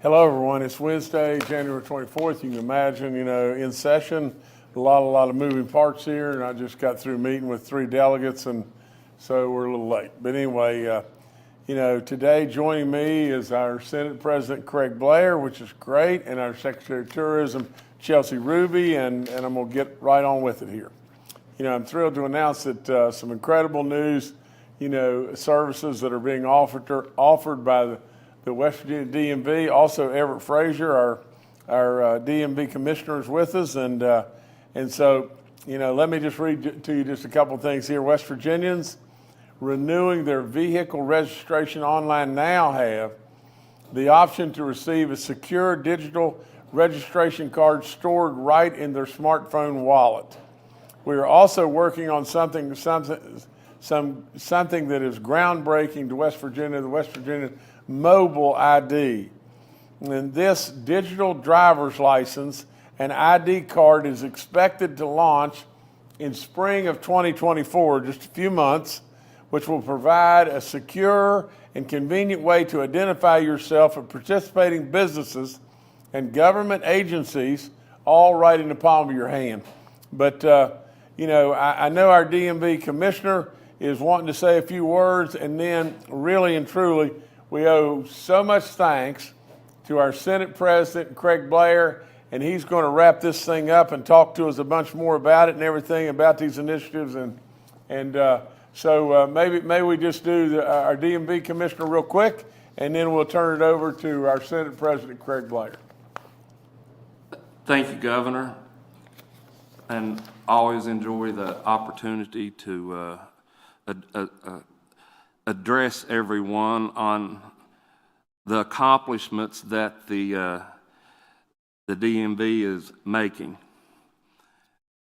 Hello, everyone. It's Wednesday, January 24th. You can imagine, in session, a lot of moving parts here, and I just got through meeting with 3 delegates, and so we're a little late. But anyway, today joining me is our Senate President Craig Blair, which is great, and our Secretary of Tourism Chelsea Ruby, and I'm going to get right on with it here. I'm thrilled to announce that some incredible news, services that are being offered by the West Virginia DMV. Also, Everett Frazier, our DMV commissioner, is with us, and so let me just read to you just a couple of things here. West Virginians renewing their vehicle registration online now have the option to receive a secure digital registration card stored right in their smartphone wallet. We are also working on something that is groundbreaking to West Virginia, the West Virginia mobile ID. And this digital driver's license and ID card is expected to launch in spring of 2024, just a few months, which will provide a secure and convenient way to identify yourself at participating businesses and government agencies, all right in the palm of your hand. But, I know our DMV commissioner is wanting to say a few words, and then really and truly, we owe so much thanks to our Senate President, Craig Blair, and he's going to wrap this thing up and talk to us a bunch more about it and everything about these initiatives. So maybe we just do our DMV commissioner real quick, and then we'll turn it over to our Senate President, Craig Blair. Thank you, Governor, and always enjoy the opportunity to address everyone on the accomplishments that the DMV is making.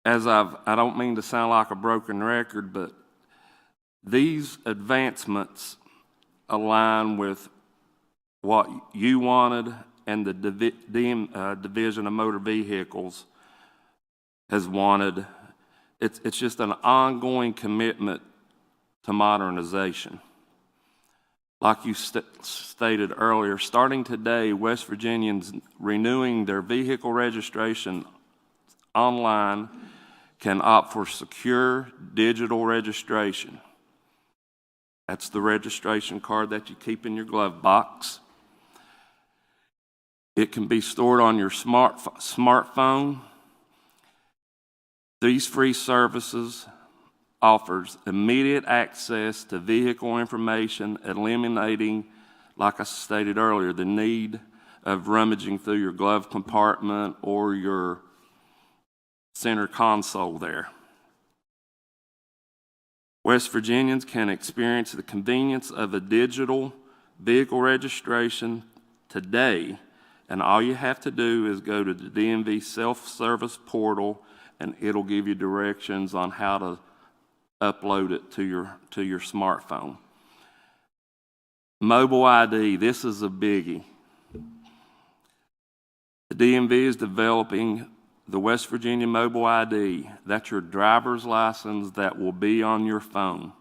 I don't mean to sound like a broken record, but these advancements align with what you wanted and the Division of Motor Vehicles has wanted. It's just an ongoing commitment to modernization. Like you stated earlier, starting today, West Virginians renewing their vehicle registration online can opt for secure digital registration. That's the registration card that you keep in your glove box. It can be stored on your smartphone. These free services offers immediate access to vehicle information, eliminating, like I stated earlier, the need of rummaging through your glove compartment or your center console there. West Virginians can experience the convenience of a digital vehicle registration today, and all you have to do is go to the DMV self-service portal, and it'll give you directions on how to upload it to your smartphone. Mobile ID, this is a biggie. The DMV is developing the West Virginia Mobile ID. That's your driver's license that will be on your phone.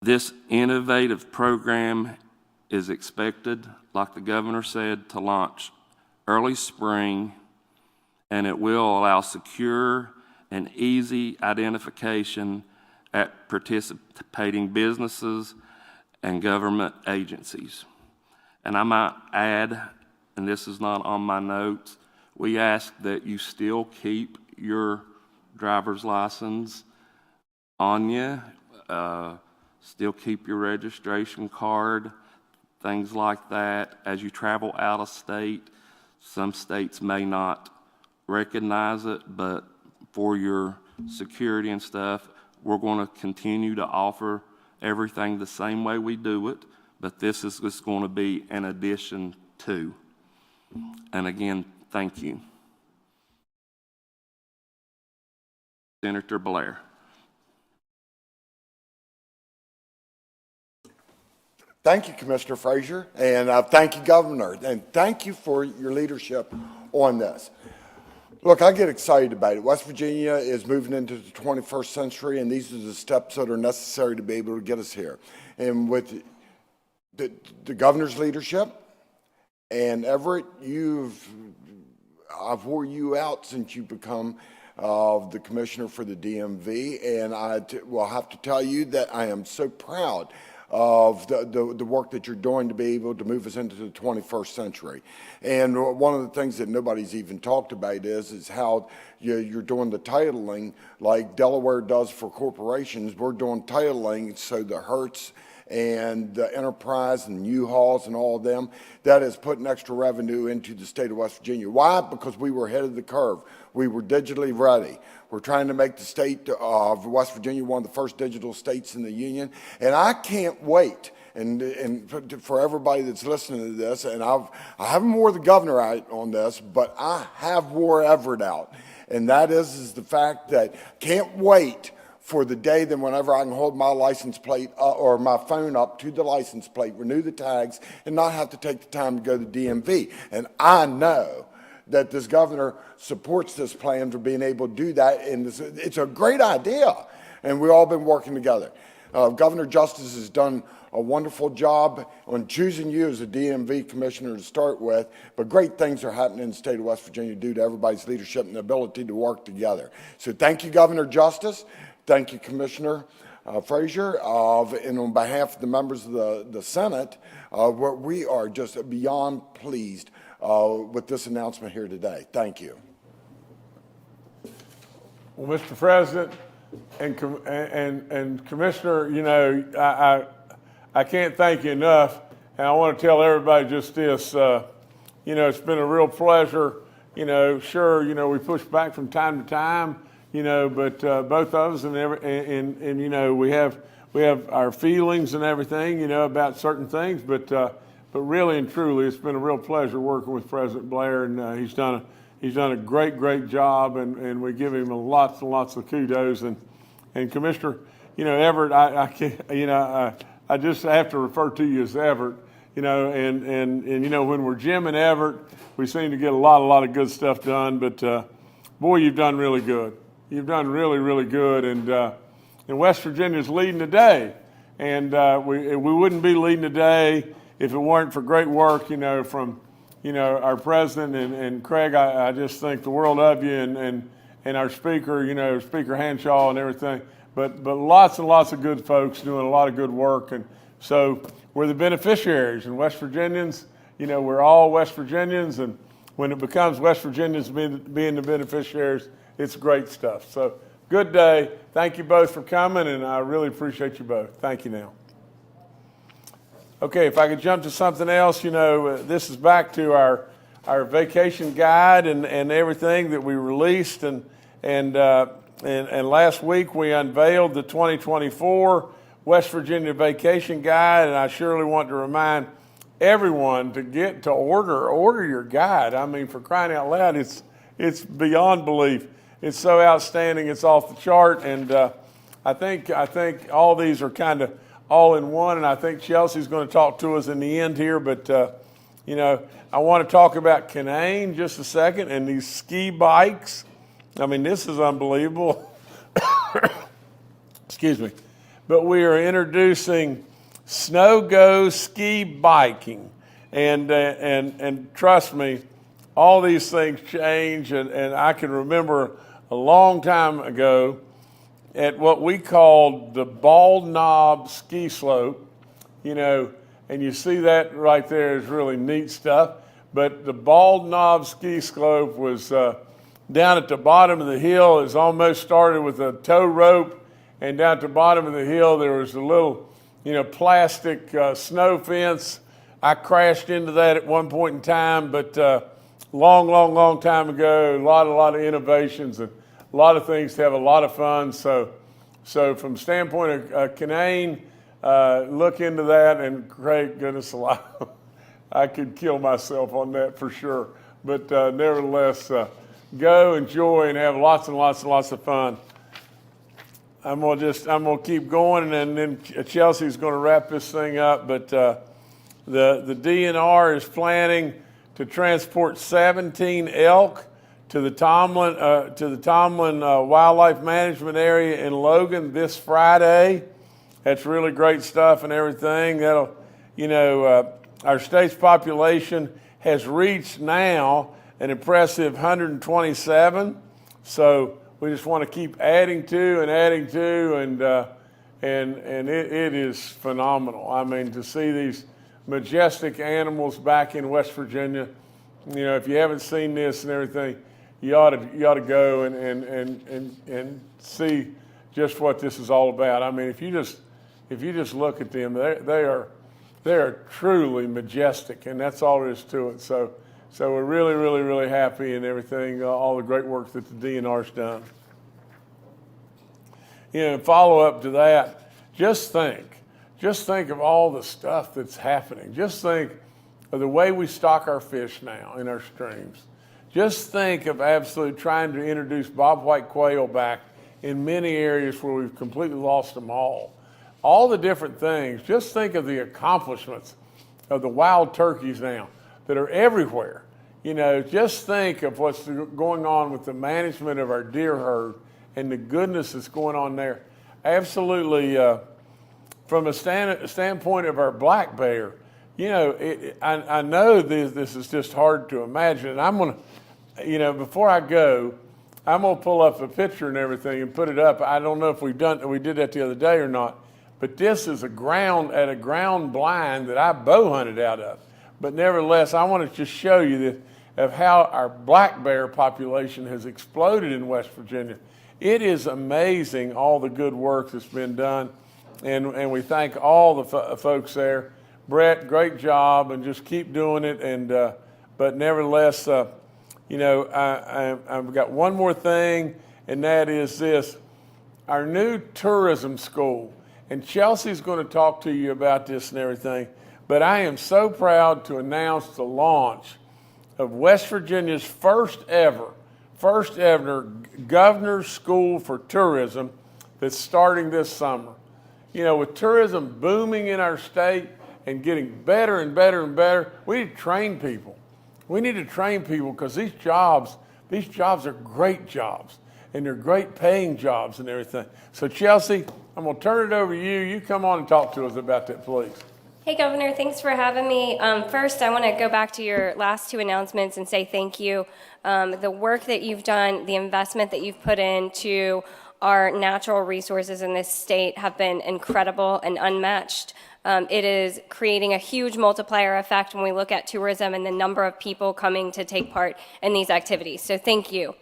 This innovative program is expected, like the governor said, to launch early spring, and it will allow secure and easy identification at participating businesses and government agencies. And I might add, and this is not on my notes, we ask that you still keep your driver's license on you, still keep your registration card, things like that. As you travel out of state, some states may not recognize it, but for your security and stuff, we're going to continue to offer everything the same way we do it, but this is just going to be an addition to. And again, thank you. Senator Blair. Thank you, Commissioner Frazier, and thank you, Governor, and thank you for your leadership on this. Look, I get excited about it. West Virginia is moving into the 21st century, and these are the steps that are necessary to be able to get us here. And with the governor's leadership, and Everett, I've wore you out since you've become the commissioner for the DMV, and I will have to tell you that I am so proud of the work that you're doing to be able to move us into the 21st century. And one of the things that nobody's even talked about is how you're doing the titling like Delaware does for corporations. We're doing titling so the Hertz and the Enterprise and U-Hauls and all of them, that is putting extra revenue into the state of West Virginia. Why? Because we were ahead of the curve. We were digitally ready. We're trying to make the state of West Virginia one of the first digital states in the union. And I can't wait. And for everybody that's listening to this, and I haven't wore the governor out on this, but I have wore Everett out. And that is the fact that can't wait for the day then whenever I can hold my license plate or my phone up to the license plate, renew the tags, and not have to take the time to go to DMV. And I know that this governor supports this plan for being able to do that, and it's a great idea, and we've all been working together. Governor Justice has done a wonderful job on choosing you as a DMV commissioner to start with, but great things are happening in the state of West Virginia due to everybody's leadership and ability to work together. So thank you, Governor Justice. Thank you, Commissioner Frazier. And on behalf of the members of the Senate, we are just beyond pleased with this announcement here today. Thank you. Well, Mr. President and Commissioner, you know, I can't thank you enough, and I want to tell everybody just this. You know, it's been a real pleasure. You know, sure, you know, we push back from time to time, you know, but both of us and you know, we have our feelings and everything, you know, about certain things, but really and truly, it's been a real pleasure working with President Blair, and he's done a great job, and we give him lots and lots of kudos. And Commissioner, you know, Everett, I can't, you know, I just have to refer to you as Everett, you know, and you know, when we're Jim and Everett, we seem to get a lot of good stuff done. But boy, you've done really good. You've done really good, and West Virginia's leading today, and we wouldn't be leading today if it weren't for great work, you know, from, you know, our president and Craig. I just think the world of you, and our speaker, you know, Speaker Hanshaw and everything. But lots and lots of good folks doing a lot of good work, and so we're the beneficiaries. And West Virginians, you know, we're all West Virginians, and when it becomes West Virginians being the beneficiaries, it's great stuff. So good day. Thank you both for coming, and I really appreciate you both. Thank you now. Okay, if I could jump to something else, you know, this is back to our vacation guide and everything that we released, and last week we unveiled the 2024 West Virginia Vacation Guide, and I surely want to remind everyone to get to order your guide. I mean, for crying out loud, it's beyond belief. It's so outstanding, it's off the chart, and I think all these are kind of all in one, and I think Chelsea's going to talk to us in the end here, but you know, I want to talk about Canaan just a second and these ski bikes. I mean, this is unbelievable. Excuse me. But we are introducing Snow Go ski biking, and trust me, all these things change, and I can remember a long time ago at what we called the Bald Knob ski slope, you know, and you see that right there is really neat stuff. But the Bald Knob ski slope was down at the bottom of the hill. It almost started with a tow rope, and down at the bottom of the hill there was a little, you know, plastic snow fence. I crashed into that at one point in time, but long time ago. A lot of innovations and a lot of things to have a lot of fun. So from the standpoint of Canaan, look into that, and great goodness alive, I could kill myself on that for sure. But nevertheless, go, enjoy, and have lots and lots of fun. I'm gonna keep going, and then Chelsea's gonna wrap this thing up. But the DNR is planning to transport 17 elk to the Tomlin Wildlife Management Area in Logan this Friday. That's really great stuff and everything. That'll Our state's population has reached now an impressive 127. So we just want to keep adding to, and it is phenomenal. I mean, to see these majestic animals back in West Virginia, if you haven't seen this and everything, you ought to go and see just what this is all about. I mean, if you just look at them, they are truly majestic, and that's all there is to it. So we're really, really, really happy and everything, all the great work that the DNR's done. Follow up to that, just think of all the stuff that's happening. Just think of the way we stock our fish now in our streams. Just think of absolutely trying to introduce bobwhite quail back in many areas where we've completely lost them all. All the different things. Just think of the accomplishments of the wild turkeys now that are everywhere. Just think of what's going on with the management of our deer herd and the goodness that's going on there. Absolutely, from a standpoint of our black bear, I know this is just hard to imagine. And I'm going to, before I go, I'm going to pull up a picture and everything and put it up. I don't know if we did that the other day or not, but this is a ground blind that I bow hunted out of. But nevertheless, I want to just show you of how our black bear population has exploded in West Virginia. It is amazing all the good work that's been done, and we thank all the folks there. Brett, great job, and just keep doing it. And but nevertheless, I've got one more thing, and that is this: our new tourism school. And Chelsea's going to talk to you about this and everything. But I am so proud to announce the launch of West Virginia's first ever Governor's School for Tourism that's starting this summer. With tourism booming in our state and getting better and better and better, we need to train people. We need to train people because these jobs are great jobs, and they're great paying jobs and everything. So Chelsea, I'm going to turn it over to you. You come on and talk to us about that, please. Hey, Governor, thanks for having me. First, I want to go back to your last two announcements and say thank you. The work that you've done, the investment that you've put into our natural resources in this state have been incredible and unmatched. It is creating a huge multiplier effect when we look at tourism and the number of people coming to take part in these activities. So thank you.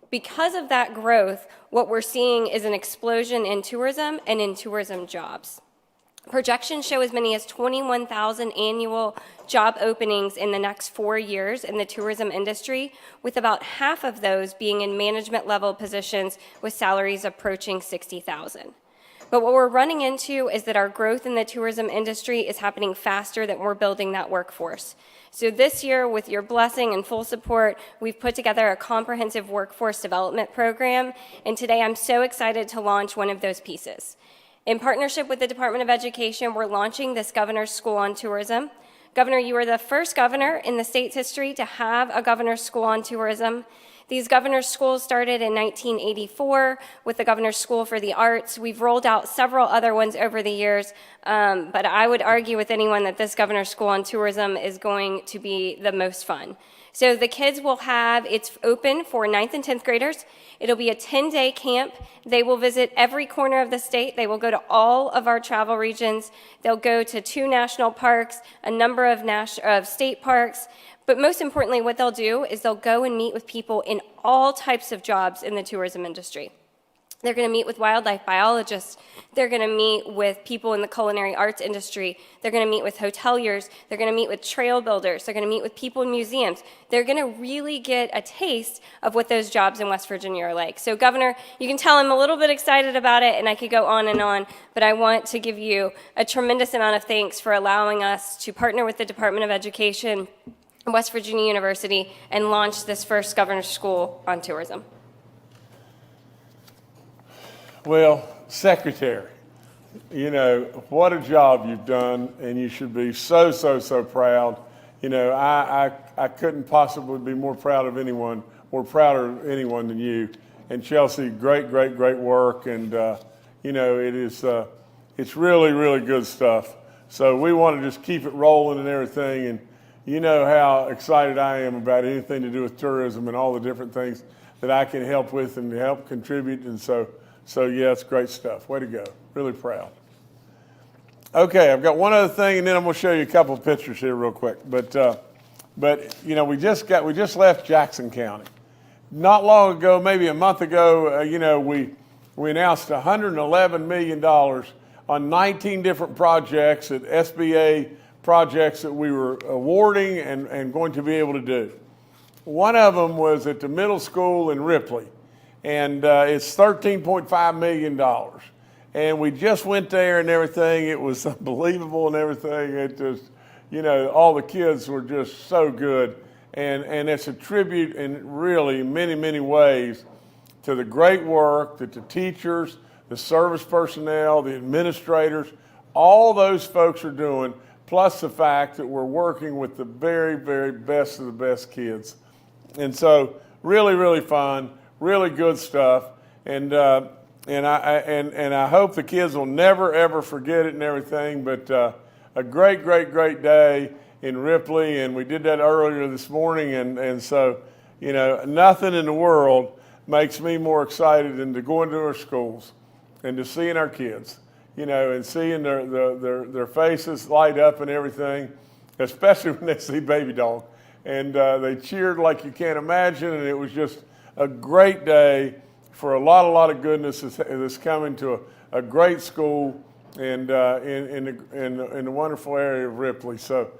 Because of that growth, what we're seeing is an explosion in tourism and in tourism jobs. Projections show as many as 21,000 annual job openings in the next 4 years in the tourism industry, with about half of those being in management level positions with salaries approaching $60,000. But what we're running into is that our growth in the tourism industry is happening faster than we're building that workforce. So this year, with your blessing and full support, we've put together a comprehensive workforce development program, and today I'm so excited to launch one of those pieces. In partnership with the Department of Education, we're launching this Governor's School on Tourism. Governor, you are the first governor in the state's history to have a Governor's School on Tourism. These Governor's Schools started in 1984 with the Governor's School for the Arts. We've rolled out several other ones over the years, but I would argue with anyone that this Governor's School on Tourism is going to be the most fun. So the kids will it's open for 9th and 10th graders. It'll be a 10-day camp. They will visit every corner of the state. They will go to all of our travel regions. They'll go to 2 national parks, a number of state parks. But most importantly, what they'll do is they'll go and meet with people in all types of jobs in the tourism industry. They're going to meet with wildlife biologists. They're going to meet with people in the culinary arts industry. They're going to meet with hoteliers. They're going to meet with trail builders. They're going to meet with people in museums. They're going to really get a taste of what those jobs in West Virginia are like. So, Governor, you can tell I'm a little bit excited about it, and I could go on, but I want to give you a tremendous amount of thanks for allowing us to partner with the Department of Education, West Virginia University, and launch this first Governor's School on Tourism. Well, Secretary, what a job you've done, and you should be so, so, so proud. I couldn't possibly be more prouder of anyone than you. And Chelsea, great, great, great work, and it's really, really good stuff. So we want to just keep it rolling and everything. And you know how excited I am about anything to do with tourism and all the different things that I can help with and help contribute. And so yeah, it's great stuff. Way to go. Really proud. Okay, I've got one other thing, and then I'm going to show you a couple of pictures here real quick. But you know, we just left Jackson County. Not long ago, maybe a month ago, you know, we announced $111 million on 19 different projects at SBA projects that we were awarding and going to be able to do. One of them was at the middle school in Ripley, and it's $13.5 million. And we just went there and everything. It was unbelievable and everything. It just, you know, all the kids were just so good. And it's a tribute in really many, many ways to the great work that the teachers, the service personnel, the administrators, all those folks are doing, plus the fact that we're working with the very, very best of the best kids. And so really, really fun, really good stuff. And I hope the kids will never, ever forget it and everything. But a great, great, great day in Ripley, and we did that earlier this morning. And so, you know, nothing in the world makes me more excited than to go into our schools and to seeing our kids, you know, and seeing their faces light up and everything, especially when they see Baby Dog. And they cheered like you can't imagine, and it was just a great day for a lot of goodness that's coming to a great school and in the wonderful area of Ripley. So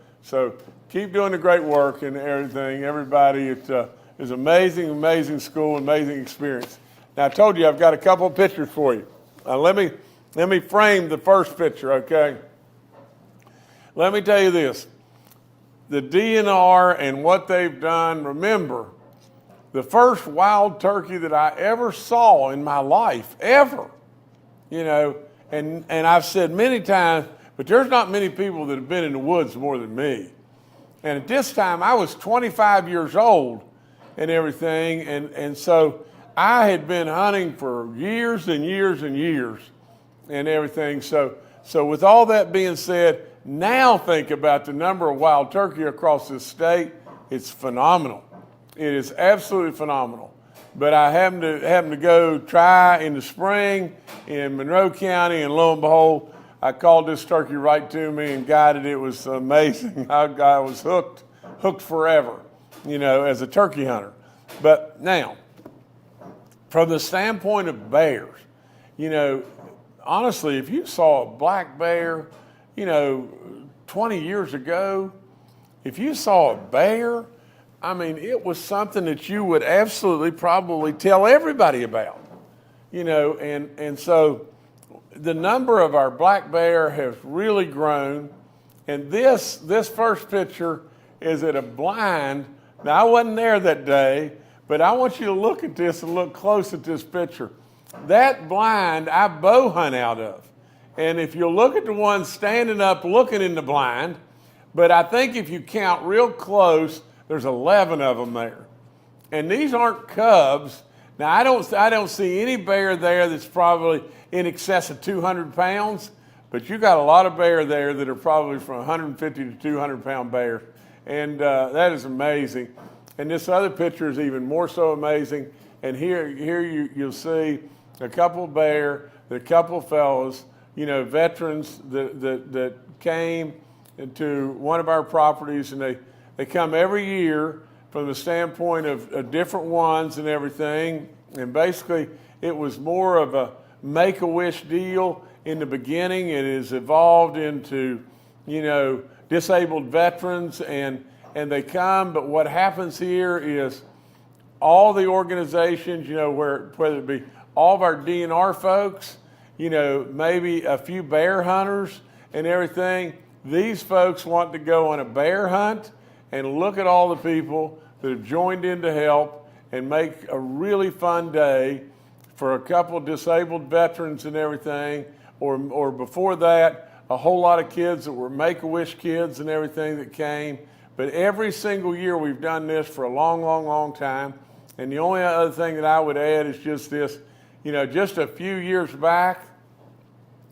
keep doing the great work and everything, everybody. It is amazing, amazing school, amazing experience. Now I told you I've got a couple of pictures for you. Let me frame the first picture, okay? Let me tell you this. The DNR and what they've done, remember, the first wild turkey that I ever saw in my life, ever, you know, and I've said many times, but there's not many people that have been in the woods more than me. And at this time, I was 25 years old and everything, and so I had been hunting for years and years and years and everything. So with all that being said, now think about the number of wild turkey across this state. It's phenomenal. It is absolutely phenomenal. But I happened to go try in the spring in Monroe County, and lo and behold, I called this turkey right to me and got it. It was amazing. I was hooked forever, you know, as a turkey hunter. But now, from the standpoint of bears, you know, honestly, if you saw a black bear, you know, 20 years ago, if you saw a bear, I mean, it was something that you would absolutely probably tell everybody about, you know, and so the number of our black bear has really grown. And this first picture is at a blind. Now, I wasn't there that day, but I want you to look at this and look close at this picture. That blind I bow hunt out of. And if you look at the one standing up looking in the blind, but I think if you count real close, there's 11 of them there. And these aren't cubs. Now, I don't see any bear there that's probably in excess of 200 pounds, but you got a lot of bear there that are probably from 150 to 200 pound bears. And that is amazing. And this other picture is even more so amazing. And here you'll see a couple of bear, a couple of fellows, you know, veterans that came to one of our properties, and they come every year from the standpoint of different ones and everything. And basically, it was more of a make-a-wish deal in the beginning. It has evolved into, you know, disabled veterans, and they come. But what happens here is all the organizations, you know, whether it be all of our DNR folks, you know, maybe a few bear hunters and everything, these folks want to go on a bear hunt and look at all the people that have joined in to help and make a really fun day for a couple of disabled veterans and everything, or before that, a whole lot of kids that were Make-A-Wish kids and everything that came. But every single year we've done this for a long, long, long time. And the only other thing that I would add is just this, you know, just a few years back,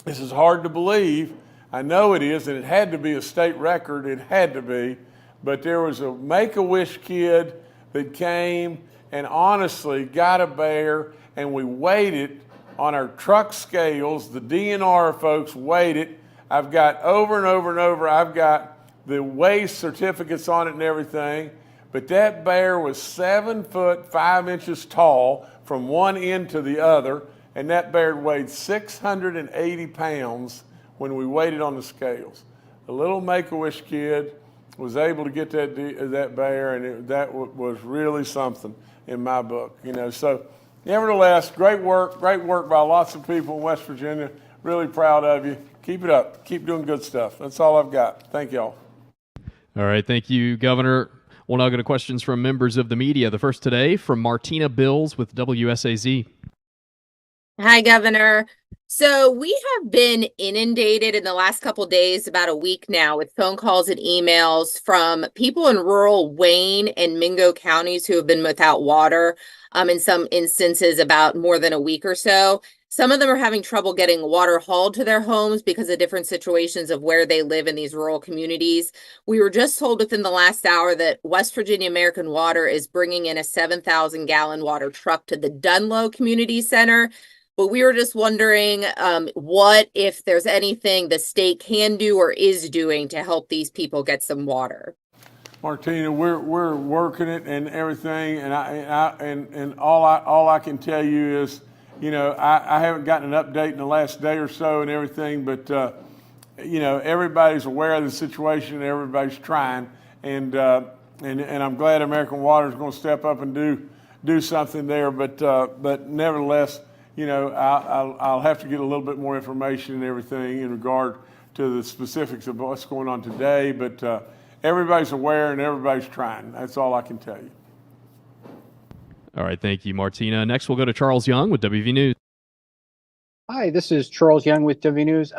this is hard to believe, I know it is, and it had to be a state record. It had to be. But there was a Make-A-Wish kid that came and honestly got a bear, and we weighed it on our truck scales. The DNR folks weighed it. I've got over and over and over, I've got the weigh certificates on it and everything. But that bear was 7 foot 5 inches tall from one end to the other, and that bear weighed 680 pounds when we weighed it on the scales. The little Make-A-Wish kid was able to get that bear, and that was really something in my book. So nevertheless, great work by lots of people in West Virginia. Really proud of you. Keep it up. Keep doing good stuff. That's all I've got. Thank y'all. All right, thank you, Governor. We'll now go to questions from members of the media. The first today from Martina Bills with WSAZ. Hi, Governor. So we have been inundated in the last couple days, about a week now, with phone calls and emails from people in rural Wayne and Mingo counties who have been without water, in some instances about more than a week or so. Some of them are having trouble getting water hauled to their homes because of different situations of where they live in these rural communities. We were just told within the last hour that West Virginia American Water is bringing in a 7,000-gallon water truck to the Dunlow Community Center. But we were just wondering what, if there's anything the state can do or is doing to help these people get some water. Martina, we're working it and everything, and all I can tell you is, I haven't gotten an update in the last day or so and everything, but everybody's aware of the situation, and everybody's trying, and I'm glad American Water is going to step up and do something there, but nevertheless, I'll have to get a little bit more information and everything in regard to the specifics of what's going on today, but everybody's aware and everybody's trying. That's all I can tell you. All right, thank you, Martina. Next, we'll go to Charles Young with WV News. Hi, this is Charles Young with WV News.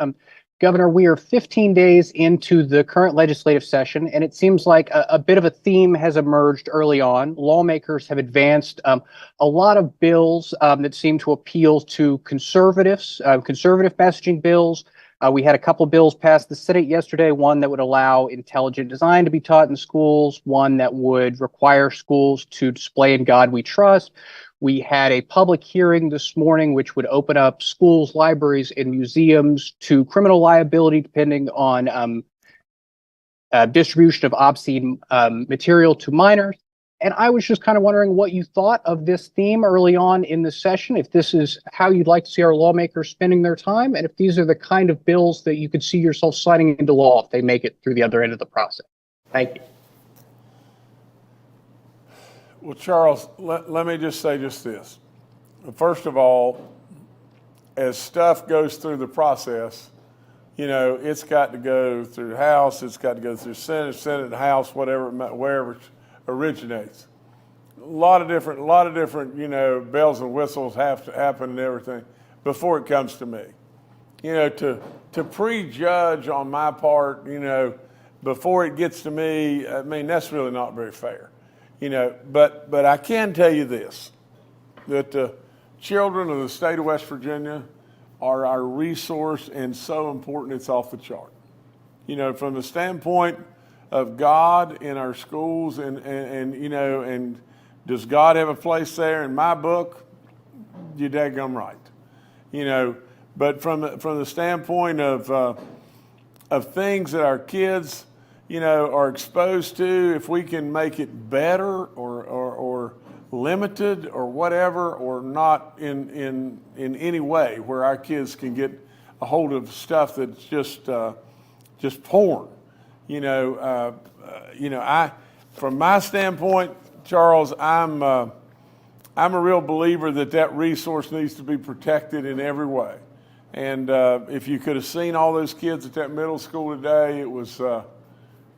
Governor, we are 15 days into the current legislative session, and it seems like a bit of a theme has emerged early on. Lawmakers have advanced a lot of bills that seem to appeal to conservatives, conservative messaging bills. We had a couple bills passed the Senate yesterday, one that would allow intelligent design to be taught in schools, one that would require schools to display "In God We Trust." We had a public hearing this morning which would open up schools, libraries, and museums to criminal liability depending on distribution of obscene material to minors. And I was just kind of wondering what you thought of this theme early on in the session, if this is how you'd like to see our lawmakers spending their time, and if these are the kind of bills that you could see yourself signing into law if they make it through the other end of the process. Thank you. Well, Charles, let me just say just this. First of all, as stuff goes through the process, it's got to go through the House, it's got to go through Senate, House, wherever it originates. A lot of different, bells and whistles have to happen and everything before it comes to me. To prejudge on my part, before it gets to me, I mean, that's really not very fair. But I can tell you this, that the children of the state of West Virginia are our resource and so important it's off the chart. From the standpoint of God in our schools and does God have a place there? In my book, you're daggum right. But from the standpoint of things that our kids are exposed to, if we can make it better or limited or whatever, or not in any way where our kids can get a hold of stuff that's just porn. From my standpoint, Charles, I'm a real believer that resource needs to be protected in every way. And if you could have seen all those kids at that middle school today, it was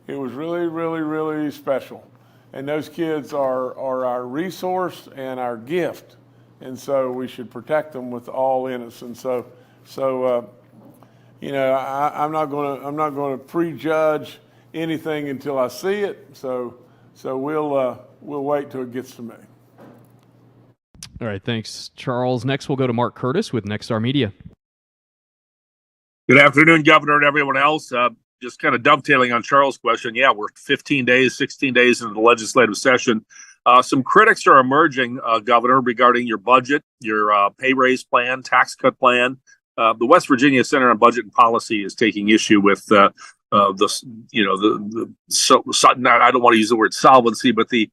really, really, really special. And those kids are our resource and our gift. And so we should protect them with all innocence. And I'm not going to prejudge anything until I see it. So we'll wait till it gets to me. All right, thanks, Charles. Next, we'll go to Mark Curtis with Nexstar Media. Good afternoon, Governor, and everyone else. Just kind of dovetailing on Charles' question. Yeah, we're 15 days, 16 days into the legislative session. Some critics are emerging, Governor, regarding your budget, your pay raise plan, tax cut plan. The West Virginia Center on Budget and Policy is taking issue with I don't want to use the word solvency, but the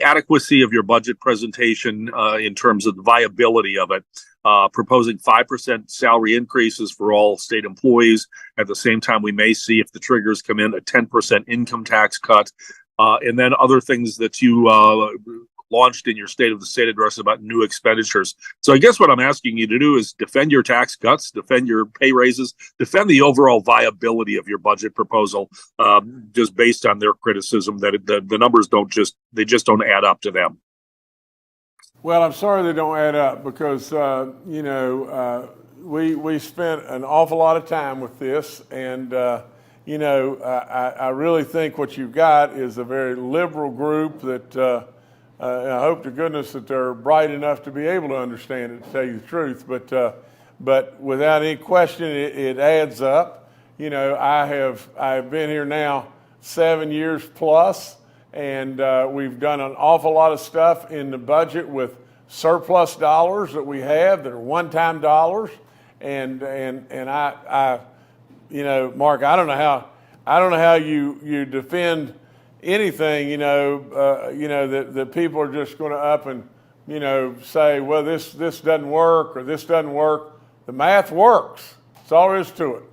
adequacy of your budget presentation in terms of the viability of it. Proposing 5% salary increases for all state employees. At the same time, we may see, if the triggers come in, a 10% income tax cut. And then other things that you launched in your State of the State address about new expenditures. So I guess what I'm asking you to do is defend your tax cuts, defend your pay raises, defend the overall viability of your budget proposal, just based on their criticism that the numbers don't add up to them. Well, I'm sorry they don't add up because, we spent an awful lot of time with this. And, I really think what you've got is a very liberal group that I hope to goodness that they're bright enough to be able to understand it, to tell you the truth. But without any question, it adds up. I've been here now 7 years plus. And we've done an awful lot of stuff in the budget with surplus dollars that we have that are one-time dollars. And I Mark, I don't know how you defend anything, that people are just going to up and, say, well, this doesn't work or this doesn't work. The math works. That's all there is to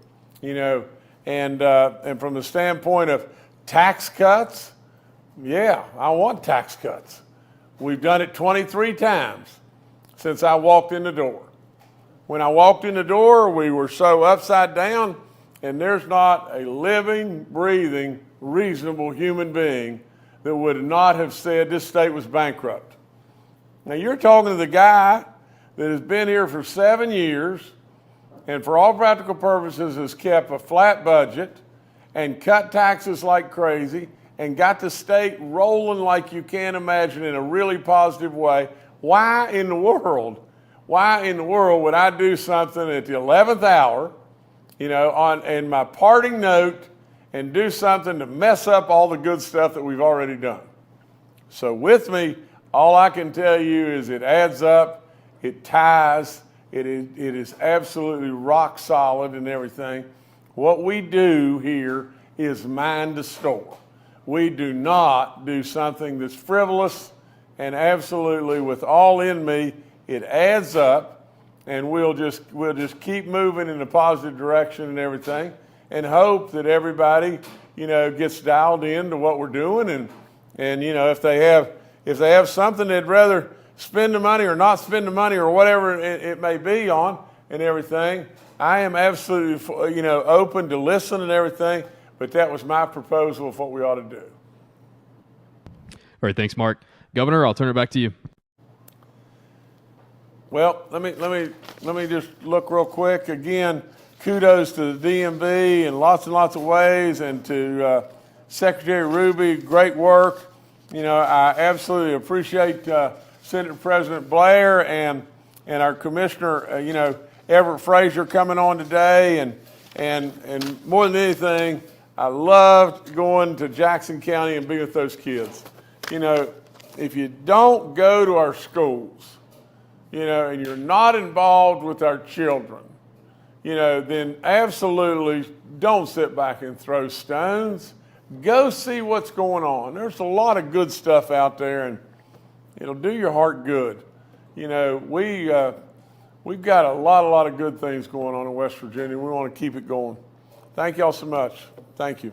it, and from the standpoint of tax cuts, yeah, I want tax cuts. We've done it 23 times since I walked in the door. When I walked in the door, we were so upside down, and there's not a living, breathing, reasonable human being that would not have said this state was bankrupt. Now, you're talking to the guy that has been here for 7 years and for all practical purposes has kept a flat budget and cut taxes like crazy and got the state rolling like you can't imagine in a really positive way. Why in the world would I do something at the 11th hour, in my parting note and do something to mess up all the good stuff that we've already done? So with me, all I can tell you is it adds up, it ties, it is absolutely rock solid and everything. What we do here is mind the store. We do not do something that's frivolous, and absolutely with all in me, it adds up, and we'll just keep moving in a positive direction and everything, and hope that everybody, gets dialed into what we're doing, and if they have something they'd rather spend the money or not spend the money or whatever it may be on and everything, I am absolutely open to listen and everything. But that was my proposal of what we ought to do. All right, thanks, Mark. Governor, I'll turn it back to you. Well, let me just look real quick. Again, kudos to the DMV in lots and lots of ways, and to Secretary Ruby, great work. I absolutely appreciate Senator President Blair and our Commissioner, Everett Frazier coming on today, and more than anything, I loved going to Jackson County and being with those kids. If you don't go to our schools, and you're not involved with our children, then absolutely don't sit back and throw stones. Go see what's going on. There's a lot of good stuff out there, and it'll do your heart good. We've got a lot of good things going on in West Virginia. We want to keep it going. Thank y'all so much. Thank you.